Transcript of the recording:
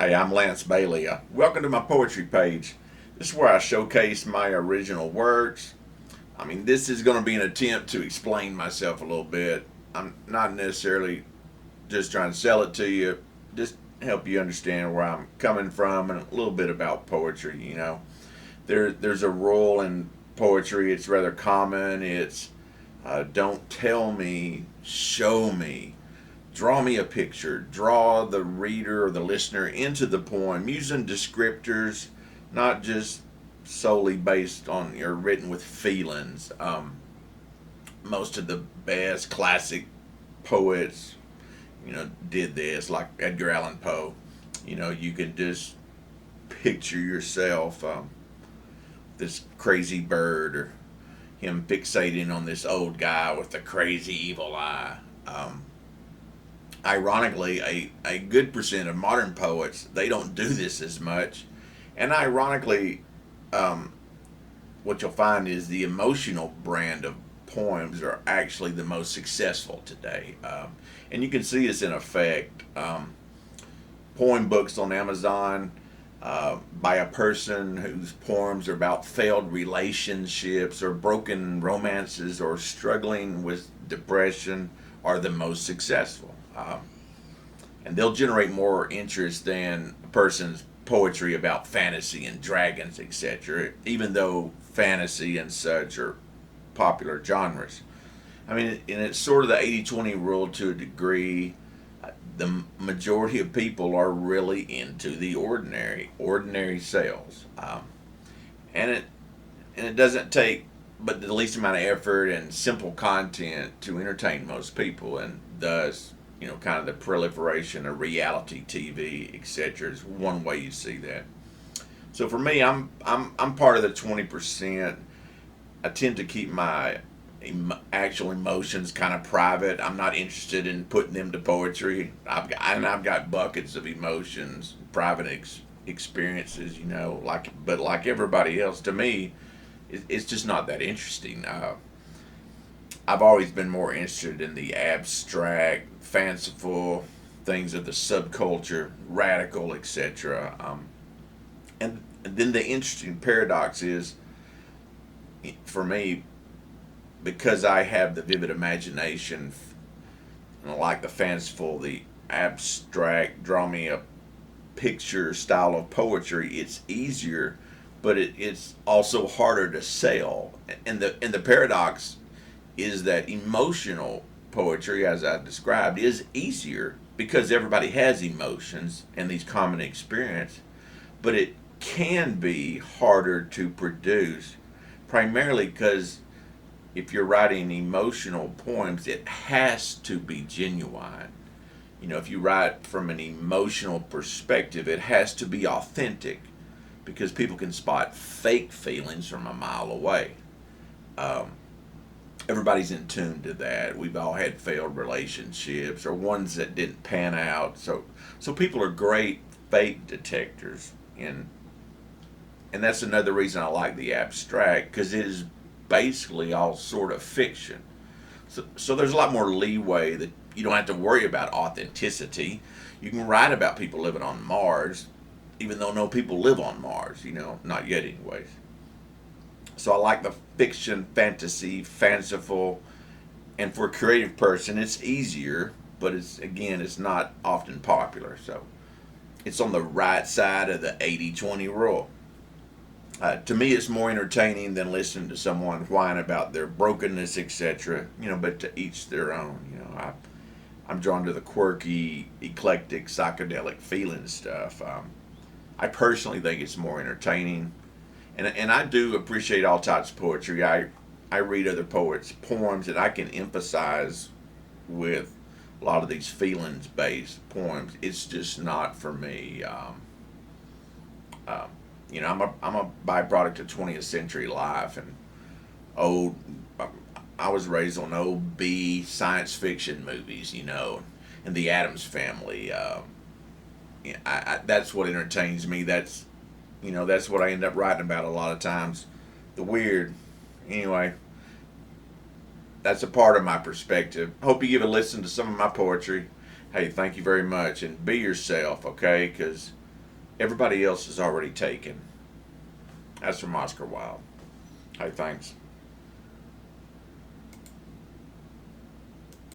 Hey, I'm Lance Bailey. Welcome to my poetry page. This is where I showcase my original works. This is going to be an attempt to explain myself a little bit. I'm not necessarily just trying to sell it to you, just help you understand where I'm coming from and a little bit about poetry. There's a rule in poetry, it's rather common. It's don't tell me, show me. Draw me a picture. Draw the reader or the listener into the poem using descriptors, not just solely based on or written with feelings. Most of the best classic poets, did this, like Edgar Allan Poe. You can just picture yourself this crazy bird or him fixating on this old guy with the crazy evil eye. Ironically, a good percent of modern poets they don't do this as much, and ironically, um, what you'll find is the emotional brand of poems are actually the most successful today, and you can see this in effect. Poem books on Amazon by a person whose poems are about failed relationships or broken romances or struggling with depression are the most successful. And they'll generate more interest than a person's poetry about fantasy and dragons, etc., even though fantasy and such are popular genres. And it's sort of the 80-20 rule to a degree. The majority of people are really into the ordinary sales. And it and it doesn't take but the least amount of effort and simple content to entertain most people, and thus, kind of the proliferation of reality TV, etc., is one way you see that. So for me, I'm part of the 20%. I tend to keep my actual emotions kind of private. I'm not interested in putting them to poetry. I've got buckets of emotions, private experiences, but like everybody else, to me, it's just not that interesting. I've always been more interested in the abstract, fanciful things of the subculture, radical, etc. And then the interesting paradox is, for me, because I have the vivid imagination and I like the fanciful, the abstract, draw me a picture style of poetry, it's easier, but it's also harder to sell. And the paradox is that emotional poetry, as I described, is easier because everybody has emotions and these common experience, but it can be harder to produce, primarily because if you're writing emotional poems, it has to be genuine. If you write from an emotional perspective, it has to be authentic because people can spot fake feelings from a mile away. Um, Everybody's in tune to that. We've all had failed relationships or ones that didn't pan out. So people are great fake detectors, and that's another reason I like the abstract because it is basically all sort of fiction. So there's a lot more leeway that you don't have to worry about authenticity. You can write about people living on Mars, even though no people live on Mars, not yet, anyways. So I like the fiction, fantasy, fanciful, and for a creative person, it's easier, but it's not often popular. So it's on the right side of the 80-20 rule. To me, it's more entertaining than listening to someone whine about their brokenness, etc. But to each their own. I'm drawn to the quirky, eclectic, psychedelic feeling stuff. I personally think it's more entertaining, and I do appreciate all types of poetry. I read other poets' poems, and I can emphasize with a lot of these feelings based poems. It's just not for me. Um, I'm a byproduct of 20th century life and old. I was raised on old B science fiction movies, and the Adams Family. That's what entertains me. That's what I end up writing about a lot of times. The weird. Anyway, that's a part of my perspective. Hope you give a listen to some of my poetry. Hey, thank you very much, and be yourself, okay? Because Everybody else is already taken. That's from Oscar Wilde. Hey, thanks.